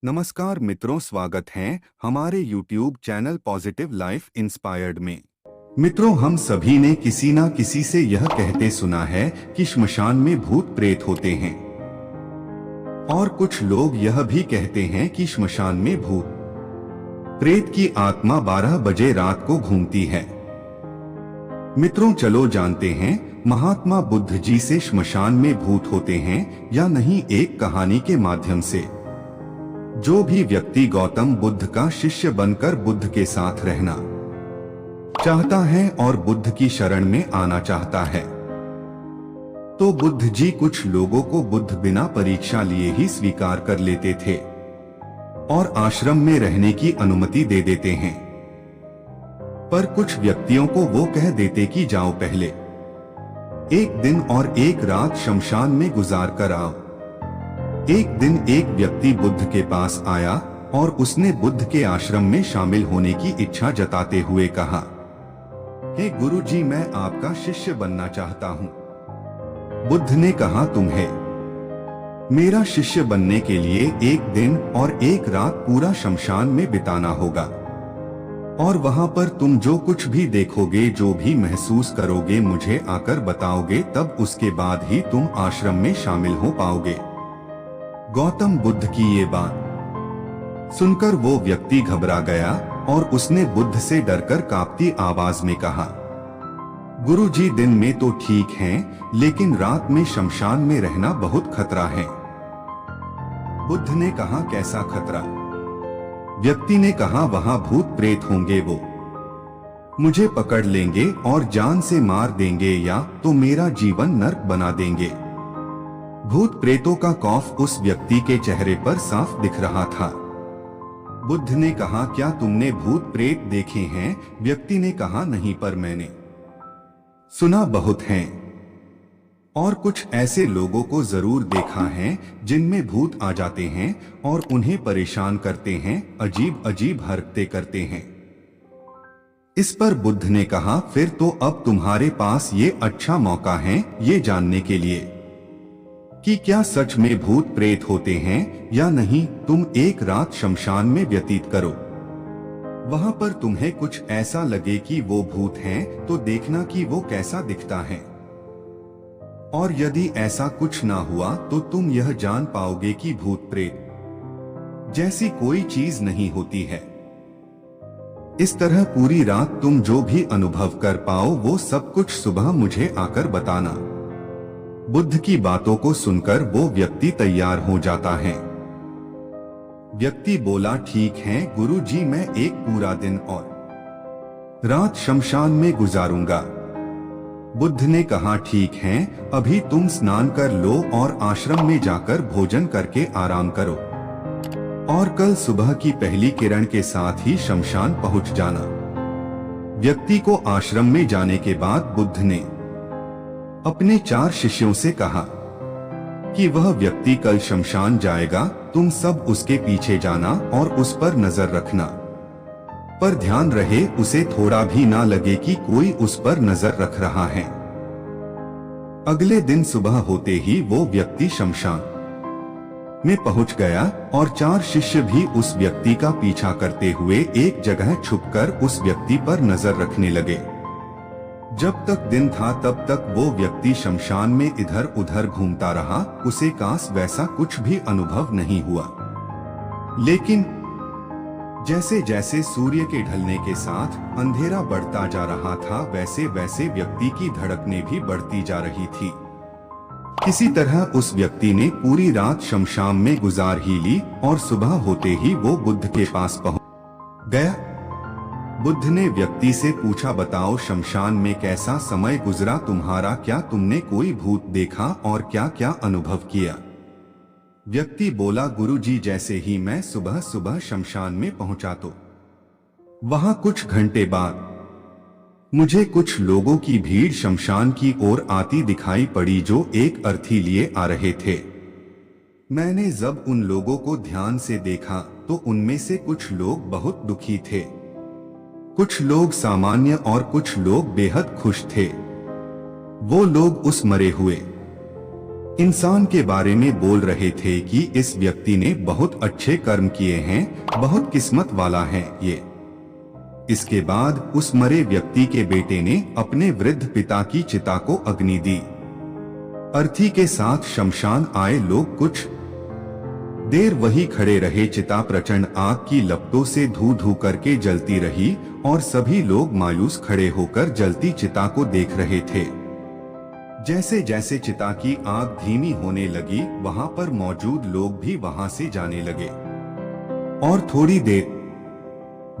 नमस्कार मित्रों, स्वागत है हमारे YouTube channel positive life inspired में। मित्रों, हम सभी ने किसी ना किसी से यह कहते सुना है कि श्मशान में भूत प्रेत होते हैं, और कुछ लोग यह भी कहते हैं कि श्मशान में भूत प्रेत की आत्मा 12 बजे रात को घूमती है। मित्रों, चलो जानते हैं महात्मा बुद्ध जी से श्मशान में भूत होते हैं या नहीं, एक कहानी के माध्यम से। जो भी व्यक्ति गौतम बुद्ध का शिष्य बनकर बुद्ध के साथ रहना चाहता है और बुद्ध की शरण में आना चाहता है, तो बुद्ध जी कुछ लोगों को बुद्ध बिना परीक्षा लिए ही स्वीकार कर लेते थे और आश्रम में रहने की अनुमति दे देते हैं। पर कुछ व्यक्तियों को वो कह देते कि जाओ, पहले एक दिन और एक रात शमशान में गुजार कर आओ। एक दिन एक व्यक्ति बुद्ध के पास आया और उसने बुद्ध के आश्रम में शामिल होने की इच्छा जताते हुए कहा, हे गुरु जी, मैं आपका शिष्य बनना चाहता हूँ। बुद्ध ने कहा, तुम्हें मेरा शिष्य बनने के लिए एक दिन और एक रात पूरा शमशान में बिताना होगा, और वहां पर तुम जो कुछ भी देखोगे, जो भी महसूस करोगे, मुझे आकर बताओगे, तब उसके बाद ही तुम आश्रम में शामिल हो पाओगे। गौतम बुद्ध की ये बात सुनकर वो व्यक्ति घबरा गया और उसने बुद्ध से डरकर कांपती आवाज में कहा, गुरु जी, दिन में तो ठीक हैं, लेकिन रात में शमशान में रहना बहुत खतरा है। बुद्ध ने कहा, कैसा खतरा? व्यक्ति ने कहा, वहां भूत प्रेत होंगे, वो मुझे पकड़ लेंगे और जान से मार देंगे, या तो मेरा जीवन नर्क बना देंगे। भूत प्रेतों का खौफ उस व्यक्ति के चेहरे पर साफ दिख रहा था। बुद्ध ने कहा, क्या तुमने भूत प्रेत देखे हैं? व्यक्ति ने कहा, नहीं, पर मैंने सुना बहुत हैं, और कुछ ऐसे लोगों को जरूर देखा है जिनमें भूत आ जाते हैं और उन्हें परेशान करते हैं, अजीब अजीब हरकतें करते हैं। इस पर बुद्ध ने कहा, फिर तो अब तुम्हारे पास ये अच्छा मौका है ये जानने के लिए कि क्या सच में भूत प्रेत होते हैं या नहीं। तुम एक रात शमशान में व्यतीत करो, वहां पर तुम्हें कुछ ऐसा लगे कि वो भूत हैं, तो देखना कि वो कैसा दिखता है, और यदि ऐसा कुछ ना हुआ तो तुम यह जान पाओगे कि भूत प्रेत जैसी कोई चीज नहीं होती है। इस तरह पूरी रात तुम जो भी अनुभव कर पाओ, वो सब कुछ सुबह मुझे आकर बताना। बुद्ध की बातों को सुनकर वो व्यक्ति तैयार हो जाता है। व्यक्ति बोला, ठीक है गुरु जी, मैं एक पूरा दिन और रात शमशान में गुजारूंगा। बुद्ध ने कहा, ठीक है, अभी तुम स्नान कर लो और आश्रम में जाकर भोजन करके आराम करो, और कल सुबह की पहली किरण के साथ ही शमशान पहुंच जाना। व्यक्ति को आश्रम में जाने के बाद बुद्ध ने अपने 4 शिष्यों से कहा कि वह व्यक्ति कल शमशान जाएगा, तुम सब उसके पीछे जाना और उस पर नजर रखना, पर ध्यान रहे उसे थोड़ा भी ना लगे कि कोई उस पर नजर रख रहा है। अगले दिन सुबह होते ही वो व्यक्ति शमशान में पहुंच गया और 4 शिष्य भी उस व्यक्ति का पीछा करते हुए एक जगह छुपकर उस व्यक्ति पर नजर रखने लगे। जब तक दिन था तब तक वो व्यक्ति शमशान में इधर उधर घूमता रहा, उसे काश वैसा कुछ भी अनुभव नहीं हुआ। लेकिन जैसे जैसे सूर्य के ढलने के साथ अंधेरा बढ़ता जा रहा था, वैसे वैसे व्यक्ति की धड़कनें भी बढ़ती जा रही थी। किसी तरह उस व्यक्ति ने पूरी रात शमशान में गुजार ही ली और सुबह होते ही वो बुद्ध के पास पहुंच गया। बुद्ध ने व्यक्ति से पूछा, बताओ शमशान में कैसा समय गुजरा तुम्हारा? क्या तुमने कोई भूत देखा और क्या क्या अनुभव किया? व्यक्ति बोला, गुरु जी, जैसे ही मैं सुबह सुबह शमशान में पहुंचा तो वहां कुछ घंटे बाद मुझे कुछ लोगों की भीड़ शमशान की ओर आती दिखाई पड़ी, जो एक अर्थी लिए आ रहे थे। मैंने जब उन लोगों को ध्यान से देखा तो उनमें से कुछ लोग बहुत दुखी थे, कुछ लोग सामान्य और कुछ लोग बेहद खुश थे। वो लोग उस मरे हुए इंसान के बारे में बोल रहे थे कि इस व्यक्ति ने बहुत अच्छे कर्म किए हैं, बहुत किस्मत वाला है ये। इसके बाद उस मरे व्यक्ति के बेटे ने अपने वृद्ध पिता की चिता को अग्नि दी। अर्थी के साथ शमशान आए लोग कुछ देर वही खड़े रहे। चिता प्रचंड आग की लपटों से धू धू करके जलती रही और सभी लोग मायूस खड़े होकर जलती चिता को देख रहे थे। जैसे जैसे चिता की आग धीमी होने लगी, वहां पर मौजूद लोग भी वहां से जाने लगे और थोड़ी देर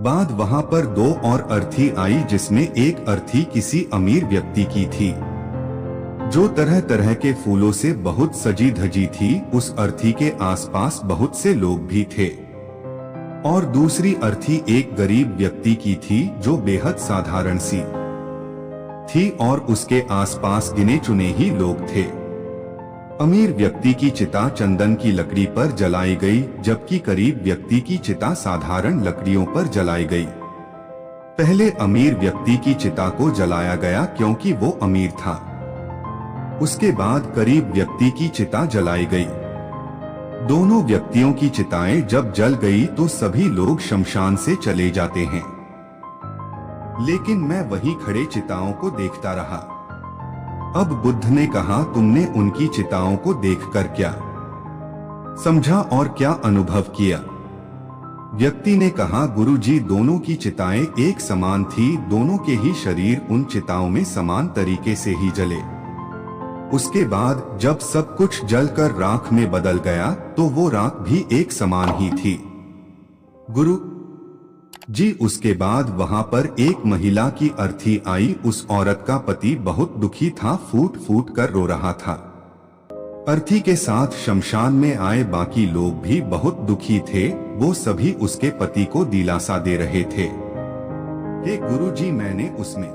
बाद वहां पर 2 और अर्थी आई, जिसमें एक अर्थी किसी अमीर व्यक्ति की थी जो तरह तरह के फूलों से बहुत सजी धजी थी। उस अर्थी के आसपास बहुत से लोग भी थे और दूसरी अर्थी एक गरीब व्यक्ति की थी जो बेहद साधारण सी थी और उसके आसपास गिने चुने ही लोग थे। अमीर व्यक्ति की चिता चंदन की लकड़ी पर जलाई गई, जबकि गरीब व्यक्ति की चिता साधारण लकड़ियों पर जलाई गई। पहले अमीर व्यक्ति की चिता को जलाया गया क्योंकि वो अमीर था। उसके बाद गरीब व्यक्ति की चिता जलाई गई। दोनों व्यक्तियों की चिताएं जब जल गई तो सभी लोग शमशान से चले जाते हैं, लेकिन मैं वहीं खड़े चिताओं को देखता रहा। अब बुद्ध ने कहा, तुमने उनकी चिताओं को देखकर क्या समझा और क्या अनुभव किया? व्यक्ति ने कहा, गुरुजी, दोनों की चिताएं एक समान थी, दोनों के ही शरीर उन चिताओं में समान तरीके से ही जले। उसके बाद जब सब कुछ जलकर राख में बदल गया तो वो राख भी एक समान ही थी। गुरु जी, उसके बाद वहां पर एक महिला की अर्थी आई। उस औरत का पति बहुत दुखी था, फूट फूट कर रो रहा था। अर्थी के साथ शमशान में आए बाकी लोग भी बहुत दुखी थे। वो सभी उसके पति को दिलासा दे रहे थे कि गुरुजी, मैंने उसमें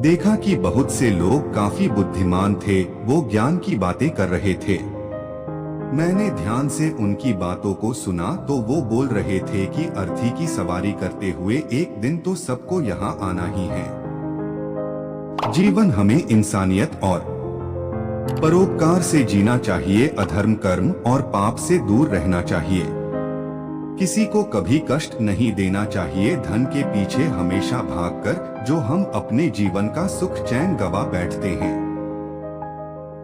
देखा कि बहुत से लोग काफी बुद्धिमान थे, वो ज्ञान की बातें कर रहे थे। मैंने ध्यान से उनकी बातों को सुना तो वो बोल रहे थे कि अर्थी की सवारी करते हुए एक दिन तो सबको यहाँ आना ही है। जीवन हमें इंसानियत और परोपकार से जीना चाहिए, अधर्म, कर्म और पाप से दूर रहना चाहिए। किसी को कभी कष्ट नहीं देना चाहिए। धन के पीछे हमेशा भागकर जो हम अपने जीवन का सुख चैन गवा बैठते हैं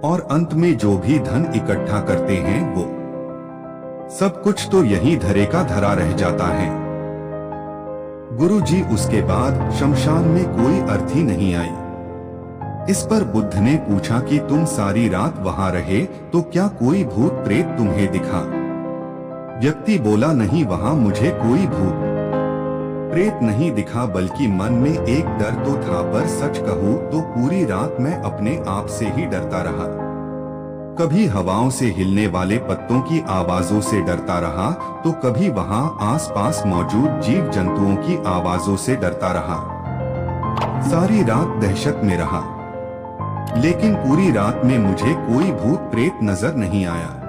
और अंत में जो भी धन इकट्ठा करते हैं वो सब कुछ तो यहीं धरे का धरा रह जाता है। गुरुजी, उसके बाद शमशान में कोई अर्थी नहीं आई। इस पर बुद्ध ने पूछा कि तुम सारी रात वहां रहे तो क्या कोई भूत प्रेत तुम्हें दिखा? व्यक्ति बोला, नहीं, वहां मुझे कोई भूत प्रेत नहीं दिखा, बल्कि मन में एक डर तो था, पर सच कहूं तो पूरी रात मैं अपने आप से ही डरता रहा। कभी हवाओं से हिलने वाले पत्तों की आवाजों से डरता रहा तो कभी वहां आसपास मौजूद जीव जंतुओं की आवाजों से डरता रहा। सारी रात दहशत में रहा, लेकिन पूरी रात में मुझे कोई भूत प्रेत नजर नहीं आया।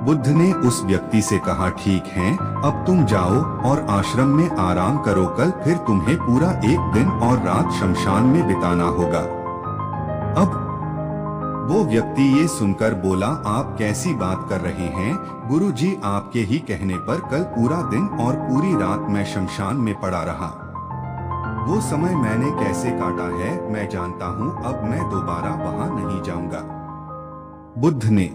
बुद्ध ने उस व्यक्ति से कहा, ठीक है, अब तुम जाओ और आश्रम में आराम करो, कल फिर तुम्हें पूरा एक दिन और रात शमशान में बिताना होगा। अब वो व्यक्ति ये सुनकर बोला, आप कैसी बात कर रहे हैं गुरुजी? आपके ही कहने पर कल पूरा दिन और पूरी रात मैं शमशान में पड़ा रहा। वो समय मैंने कैसे काटा है मैं जानता हूँ, अब मैं दोबारा वहां नहीं जाऊंगा। बुद्ध ने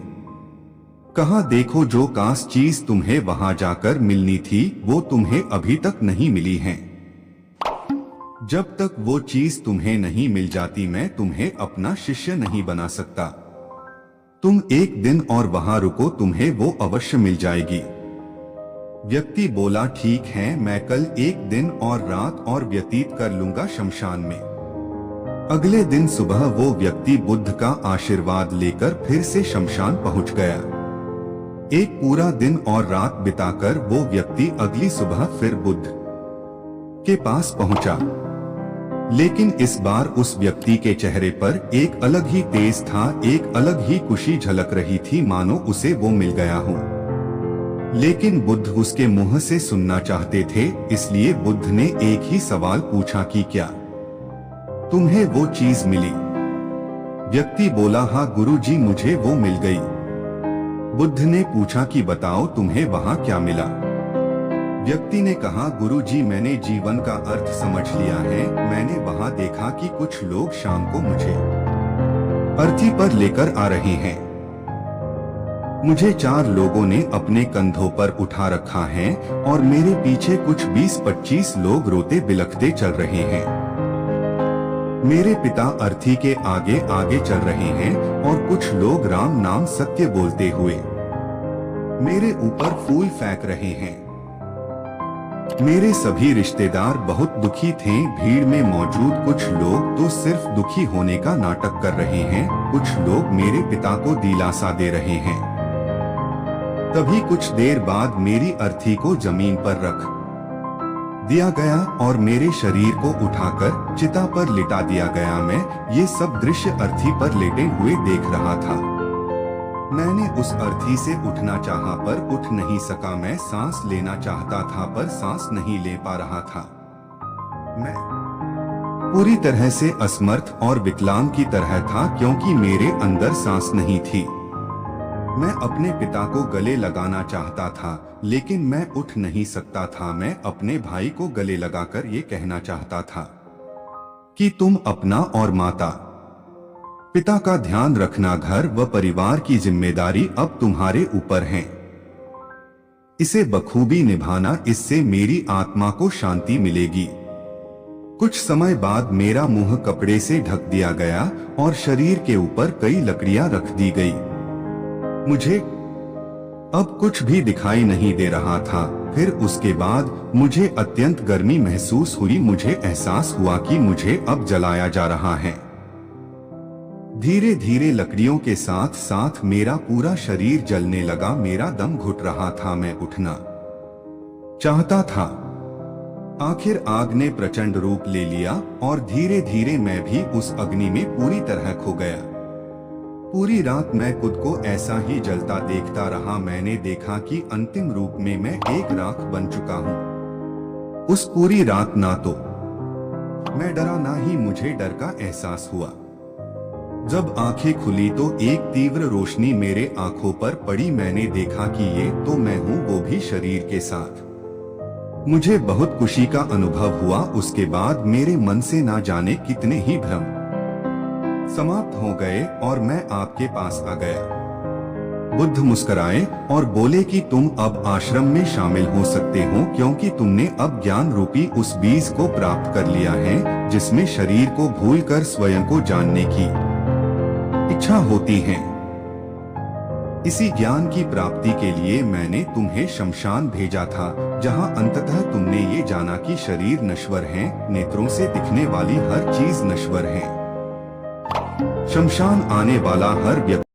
कहा, देखो, जो काश चीज तुम्हें वहां जाकर मिलनी थी वो तुम्हें अभी तक नहीं मिली है। जब तक वो चीज तुम्हें नहीं मिल जाती मैं तुम्हें अपना शिष्य नहीं बना सकता। तुम एक दिन और वहां रुको, तुम्हें वो अवश्य मिल जाएगी। व्यक्ति बोला, ठीक है, मैं कल एक दिन और रात और व्यतीत कर लूंगा शमशान में। अगले दिन सुबह वो व्यक्ति बुद्ध का आशीर्वाद लेकर फिर से शमशान पहुंच गया। एक पूरा दिन और रात बिताकर वो व्यक्ति अगली सुबह फिर बुद्ध के पास पहुंचा, लेकिन इस बार उस व्यक्ति के चेहरे पर एक अलग ही तेज था, एक अलग ही खुशी झलक रही थी, मानो उसे वो मिल गया हो। लेकिन बुद्ध उसके मुंह से सुनना चाहते थे, इसलिए बुद्ध ने एक ही सवाल पूछा कि क्या तुम्हें वो चीज मिली? व्यक्ति बोला, हाँ गुरुजी, मुझे वो मिल गई। बुद्ध ने पूछा कि बताओ तुम्हें वहाँ क्या मिला। व्यक्ति ने कहा, गुरुजी, मैंने जीवन का अर्थ समझ लिया है। मैंने वहाँ देखा कि कुछ लोग शाम को मुझे अर्थी पर लेकर आ रहे हैं। मुझे 4 लोगों ने अपने कंधों पर उठा रखा है और मेरे पीछे कुछ 20-25 लोग रोते बिलखते चल रहे हैं। मेरे पिता अर्थी के आगे आगे चल रहे हैं और कुछ लोग राम नाम सत्य बोलते हुए मेरे ऊपर फूल फेंक रहे हैं। मेरे सभी रिश्तेदार बहुत दुखी थे। भीड़ में मौजूद कुछ लोग तो सिर्फ दुखी होने का नाटक कर रहे हैं, कुछ लोग मेरे पिता को दिलासा दे रहे हैं। तभी कुछ देर बाद मेरी अर्थी को जमीन पर रख दिया गया और मेरे शरीर को उठाकर चिता पर लिटा दिया गया। मैं ये सब दृश्य अर्थी पर लेटे हुए देख रहा था। मैंने उस अर्थी से उठना चाहा पर उठ नहीं सका। मैं सांस लेना चाहता था पर सांस नहीं ले पा रहा था। मैं पूरी तरह से असमर्थ और विकलांग की तरह था क्योंकि मेरे अंदर सांस नहीं थी। मैं अपने पिता को गले लगाना चाहता था लेकिन मैं उठ नहीं सकता था। मैं अपने भाई को गले लगाकर ये कहना चाहता था कि तुम अपना और माता पिता का ध्यान रखना। घर व परिवार की जिम्मेदारी अब तुम्हारे ऊपर है। इसे बखूबी निभाना, इससे मेरी आत्मा को शांति मिलेगी। कुछ समय बाद मेरा मुंह कपड़े से ढक दिया गया और शरीर के ऊपर कई लकड़ियां रख दी गई। मुझे अब कुछ भी दिखाई नहीं दे रहा था। फिर उसके बाद मुझे अत्यंत गर्मी महसूस हुई। मुझे एहसास हुआ कि मुझे अब जलाया जा रहा है। धीरे धीरे लकड़ियों के साथ साथ मेरा पूरा शरीर जलने लगा। मेरा दम घुट रहा था। मैं उठना चाहता था। आखिर आग ने प्रचंड रूप ले लिया और धीरे धीरे मैं भी उस अग्नि में पूरी तरह खो गया। पूरी रात मैं खुद को ऐसा ही जलता देखता रहा। मैंने देखा कि अंतिम रूप में मैं एक राख बन चुका हूँ। उस पूरी रात ना तो मैं डरा ना ही मुझे डर का एहसास हुआ। जब आंखें खुली तो एक तीव्र रोशनी मेरे आंखों पर पड़ी। मैंने देखा कि ये तो मैं हूँ, वो भी शरीर के साथ। मुझे बहुत खुशी का अनुभव हुआ। उसके बाद मेरे मन से ना जाने कितने ही भ्रम समाप्त हो गए और मैं आपके पास आ गया। बुद्ध मुस्कुराए और बोले कि तुम अब आश्रम में शामिल हो सकते हो क्योंकि तुमने अब ज्ञान रूपी उस बीज को प्राप्त कर लिया है जिसमें शरीर को भूलकर स्वयं को जानने की इच्छा होती है। इसी ज्ञान की प्राप्ति के लिए मैंने तुम्हें शमशान भेजा था, जहां अंततः तुमने ये जाना कि शरीर नश्वर है, नेत्रों से दिखने वाली हर चीज नश्वर है। शमशान आने वाला हर व्यक्ति